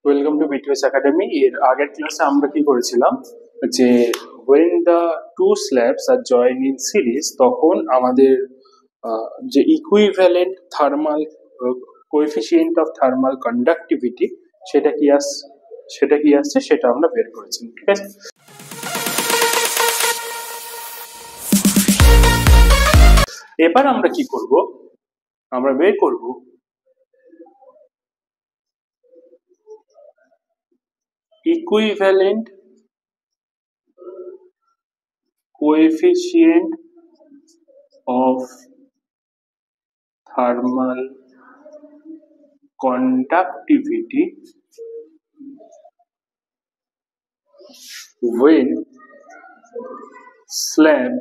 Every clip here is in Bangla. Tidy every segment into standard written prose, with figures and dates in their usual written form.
Welcome to BTS academy. এর আগের ক্লাসে আমরা কি করেছিলাম যে when the two slabs are joined in series তখন আমাদের যে equivalent thermal coefficient of thermal conductivity সেটা কি আসছে সেটা আমরা বের করেছিলাম। ঠিক আছে, এবার আমরা কি করব, আমরা বের করব equivalent coefficient of thermal conductivity when slab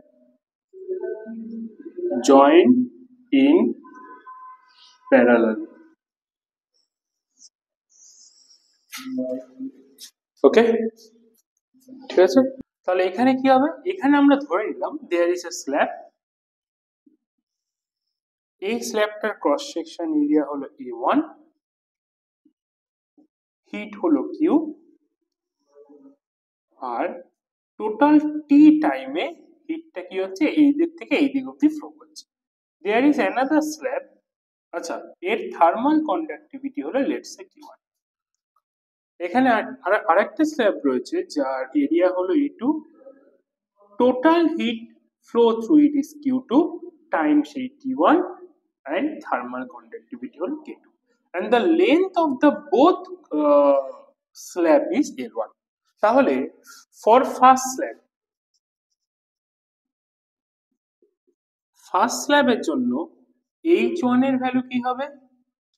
join in parallel. ওকে, ঠিক আছে। তাহলে এখানে কি হবে, এখানে আমরা ধরে নিলাম দেয়ার ইজ এ স্ল্যাব, এই স্ল্যাবটার ক্রস সেকশন এরিয়া হলো A1, হিট হলো Q, আর টোটাল টি টাইমে হিটটা কি হচ্ছে এই দিক থেকে এই দিক অবধি ফ্লো করছে। দেয়ার ইজ অ্যানাদার স্ল্যাব, আচ্ছা এর থার্মাল কন্ডাক্টিভিটি হলো লেটস সে Q1। এখানে আরেকটা স্ল্যাব রয়েছে যার এরিয়া হলো A2, total heat flow through it is Q2 times T1 and thermal conductivity হলো K2 and the length of the both slab is L1। তাহলে for first slab এর জন্য H1 এর ভ্যালু কি হবে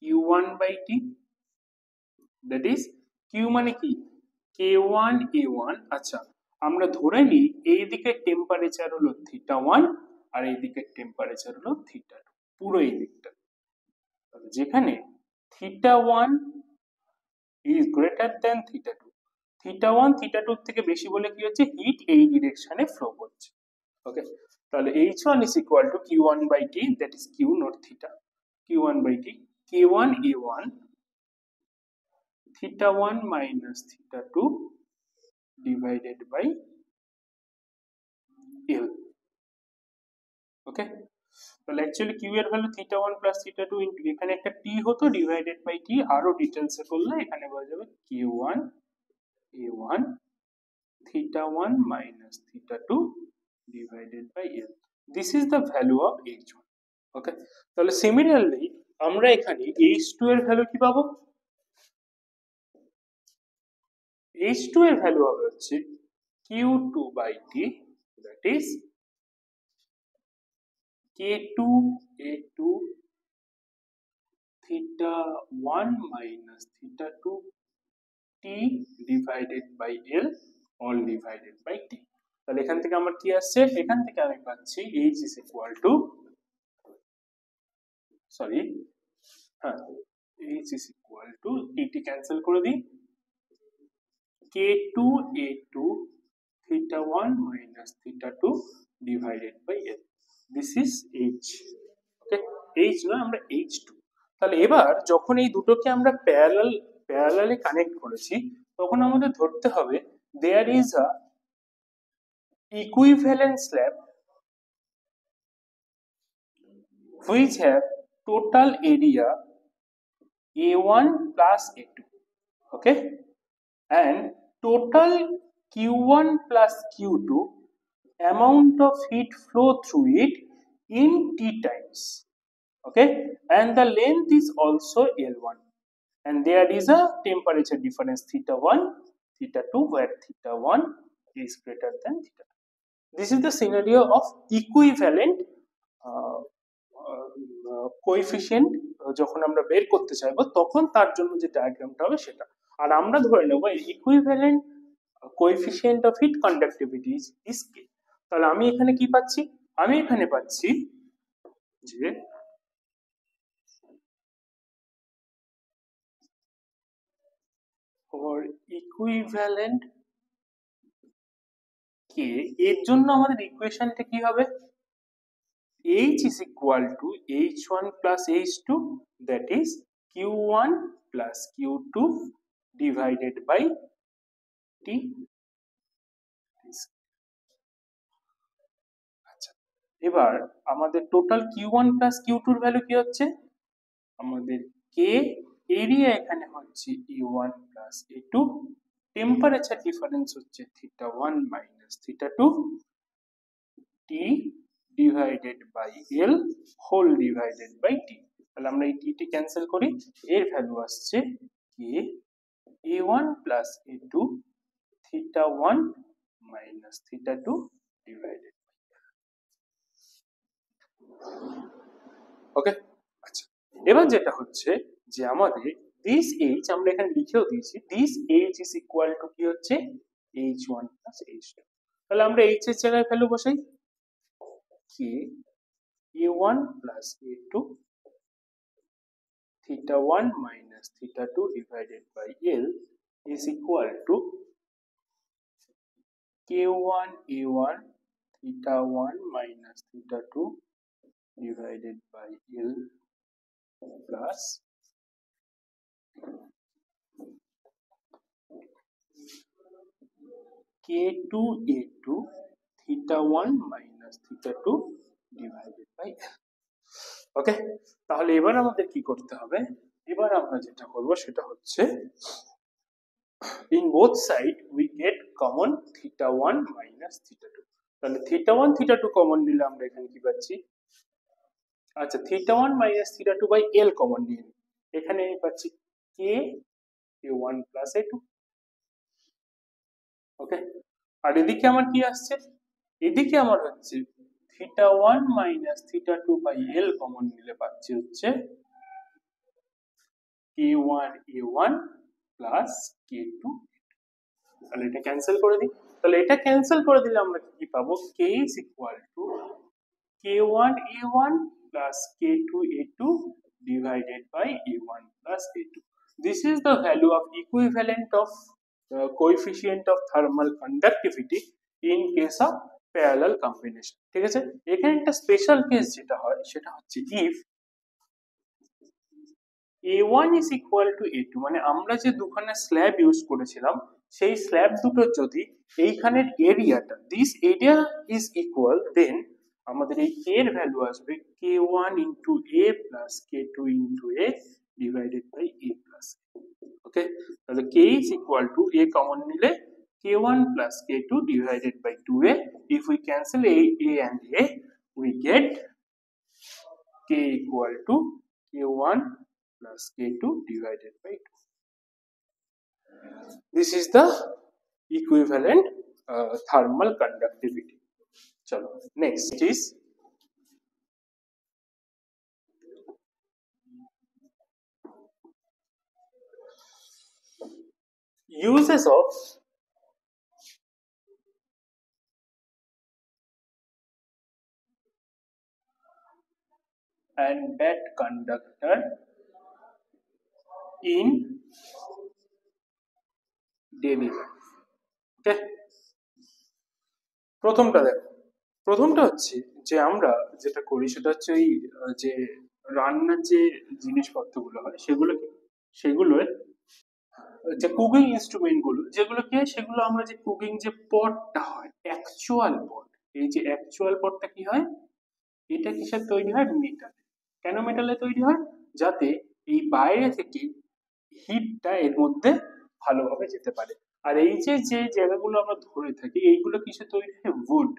Q1/T, that is Q মানে কি K1 A1। আচ্ছা আমরা ধরে নিই এই দিকের টেম্পারেচার হলো θ1 আর এই দিকের টেম্পারেচার হলো θ2, পুরো এই দিকটা, যেখানে θ1 is greater than θ2, θ1 θ2 থেকে বেশি বলে কি হচ্ছে হিট এই ডিরেকশনে ফ্লো করছে। ওকে, তাহলে H1 is equal to Q1/T, that is Q not theta, Q1/T K1 A1 θ1 minus θ2 divided by L। ওকে, তাহলে অ্যাকচুয়ালি কিউ এর ভ্যালু θ1 প্লাস θ2 ইনটু এখানে একটা টি হতো ডিভাইডেড বাই টি, আরো ডিটেইলসে করলে এখানে বলা যাবে Q1 A1 θ1 minus θ2 divided by L, this is the value of H1। ওকে, তাহলে সিমিলারলি আমরা এখানে H2 এর ভ্যালু কি পাবো, H2 এর ভ্যালু হবে হচ্ছে Q2/T, that is K2 A2 θ1 minus θ2 T divided by L all divided by T। তাহলে এখান থেকে আমার কি আসছে, এখান থেকে আমি পাচ্ছি H is equal to H is equal to T cancel করে দিই, K2 A2 θ1 minus θ2 divided by L, this is H। Okay, H না, আমরা H2। তাহলে এবার যখন এই দুটোকে আমরা প্যারালালে কানেক্ট করেছি তখন আমাদের ধরতে হবে there is a equivalent slab which have total area A1 plus A2, okay, and total Q1 plus Q2 amount of heat flow through it in T times, okay, and the length is also L1 and there is a temperature difference θ1 θ2 where θ1 is greater than θ2। This is the scenario of equivalent coefficient যখন আমরা বের করতে চাইবো তখন তার জন্য যে ডায়াগ্রামটা হবে সেটা। আর আমরা ধরে নেব equivalent coefficient of heat conductivity is K। তাহলে আমি এখানে কি পাচ্ছি, আমি এখানে পাচ্ছি যে ফর ইকুইভ্যালেন্ট K এর জন্য আমাদের ইকুয়েশনটা কি হবে, H is equal to H1 plus H2, that is Q1 plus Q2 divided by T. আচ্ছা, এবার আমাদের টোটাল Q1 প্লাস Q2 এর ভ্যালু কি হচ্ছে? আমাদের কে এরিয়া এখানে হচ্ছে A1 plus A2, temperature difference হচ্ছে θ1 minus θ2, T divided by L whole divided by T। তাহলে আমরা এই T টি ক্যান্সেল করি, এর ভ্যালু আসছে K A1 plus A2 θ1 minus θ2 divided. Okay, আচ্ছা, এবার যেটা হচ্ছে যে আমাদের দিস এইচ আমরা এখানে লিখেও দিয়েছি, this H is equal to কি হচ্ছে h1 প্লাস h2। তাহলে আমরা এইচ এর জায়গায় ভ্যালু বসাই, কে a1 plus a2 θ1 minus θ2 divided by L is equal to k1 a1 θ1 minus θ2 divided by L plus k2 a2 θ1 minus θ2 divided by L। ওকে, তাহলে এবার আমাদের কি করতে হবে? এবার আমরা যেটা করব সেটা হচ্ছে in both side we get common θ1 minus θ2। তাহলে θ1 θ2 কমন নিলে আমরা এখানে কি পাচ্ছি? আচ্ছা, θ1 minus θ2 by L কমন নিয়ে এখানে পাচ্ছি k a1 plus a2। ওকে, আর এদিকে আমার কি আসছে? এদিকে আমার হচ্ছে θ1 minus θ2 by L কমন নিলে পাচ্ছি হচ্ছে k1 a1 plus k2। তাহলে এটা ক্যান্সেল করে দিই, তাহলে এটা ক্যান্সেল করে দিলে আমরা কি পাবো? k is equal to k1 a1 plus k2 a2 divided by a1 plus a2। This is the value of equivalent of coefficient of thermal conductivity in case of parallel combination। ঠিক আছে, এখানে একটা স্পেশাল কেস যেটা হয় সেটা হচ্ছে if a1 is equal to a2, মানে আমরা যে দুখানা স্ল্যাব ইউজ করেছিলাম সেই স্ল্যাব দুটো যদি এইখানের এরিয়াটা দিস এরিয়া ইজ ইকুয়াল, দেন আমাদের এই k এর ভ্যালু আসবে k1 into a plus k2 into a divided by a plus। ওকে, তাহলে k is equal to a common নিলে k1 plus k2 divided by 2a, if we cancel a and a we get k equal to k1 plus k2 divided by 2। This is the equivalent thermal conductivity। चलो next is uses of and bad conductor in daily life। ওকে, প্রথমটা দেখো, প্রথমটা হচ্ছে যে আমরা যেটা করি সেটা হচ্ছে ওই যে রান্নার যে জিনিসপত্রগুলো হয় সেগুলো যে কুকিং ইনস্ট্রুমেন্ট গুলো যেগুলো কি হয়, সেগুলো আমরা যে কুকিং যে পটটা হয় অ্যাকচুয়াল পট, এই যে অ্যাকচুয়াল পটটা কি হয়, এটা কিসের তৈরি হয়? মেটাল। কেন মেটালে তৈরি হয়? যাতে এই বাইরে থেকে হিটটা এর মধ্যে ভালোভাবে যেতে পারে। আর এই যে যে জায়গাগুলো আমরা ধরে থাকি এইগুলো কিসে তৈরি হয়? উড।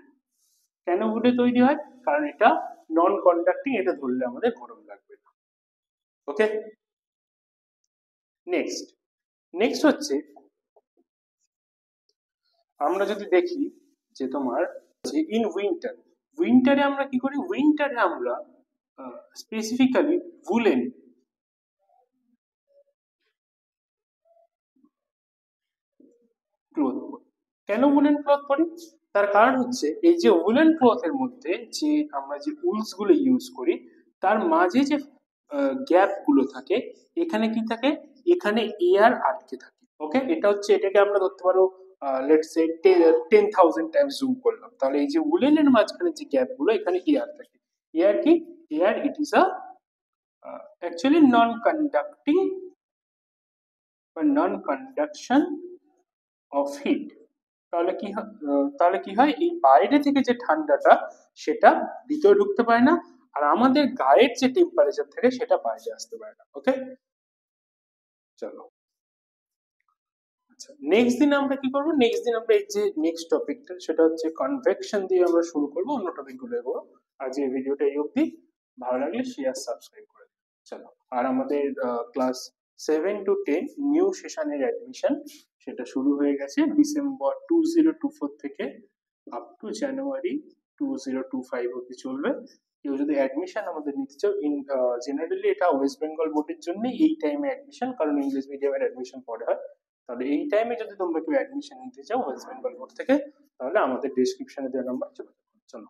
কেন উডে তৈরি হয়? কারণ এটা নন কন্ডাক্টিং, এটা ধরলে আমাদের গরম লাগবে না। ওকে, নেক্সট হচ্ছে আমরা যদি দেখি যে তোমার ইন উইন্টারে আমরা কি করি? উইন্টারে আমরা স্পেসিফিক্যালি উলেন ক্লথ পরি। কেন উলেন ক্লথ পরি? তার কারণ হচ্ছে এই যে উলেন ক্লথের মধ্যে যে আমরা যে উলস গুলো ইউজ করি তার মাঝে যে গ্যাপ গুলো থাকে, এখানে কি থাকে? এখানে এয়ার আটকে থাকে। ওকে, এটা হচ্ছে, এটাকে আমরা ধরতে পারো লেটস সে 10,000 টাইমস জুম করলাম, তাহলে এই যে উলেনের মাঝখানে যে গ্যাপ গুলো এখানে এয়ার থাকে। এয়ার কি? Air it is a actually non conducting বা নন কন্ডাকশন অফ হিট। তাহলে কি হয়, এই বাইরে থেকে যে ঠান্ডাটা সেটা ভিতরে ঢুকতে পারে না, আর আমাদের গায়ের যে টেম্পারেচার থাকে সেটা বাইরে আসতে পারে না। ওকে, চলো আচ্ছা, নেক্সট দিন আমরা কি করবো, নেক্সট দিন আমরা এই যে নেক্সট টপিকটা সেটা হচ্ছে কনভেকশন দিয়ে আমরা শুরু করবো, অন্য টপিক গুলো এগোবো। আজ এই ভিডিওটা এই অবধি, ভালো লাগলে শেয়ার সাবস্ক্রাইব করে দিন। চলো, আর আমাদের ক্লাস 7 to 10 নিউ সেশনের অ্যাডমিশন সেটা শুরু হয়ে গেছে ডিসেম্বর 2024 থেকে আপ টু জানুয়ারি 2025 অব্দি চলবে। কেউ যদি অ্যাডমিশন আমাদের নিতে চাও, জেনারেলি এটা ওয়েস্ট বেঙ্গল বোর্ডের জন্য এই টাইমে অ্যাডমিশন, কারণ ইংলিশ মিডিয়ামের অ্যাডমিশন পরে হয়। তাহলে এই টাইমে যদি তোমরা কেউ অ্যাডমিশন নিতে চাও ওয়েস্ট বেঙ্গল বোর্ড থেকে, তাহলে আমাদের ডেসক্রিপশনে দেওয়া নাম্বার চলে যাবে। চলো।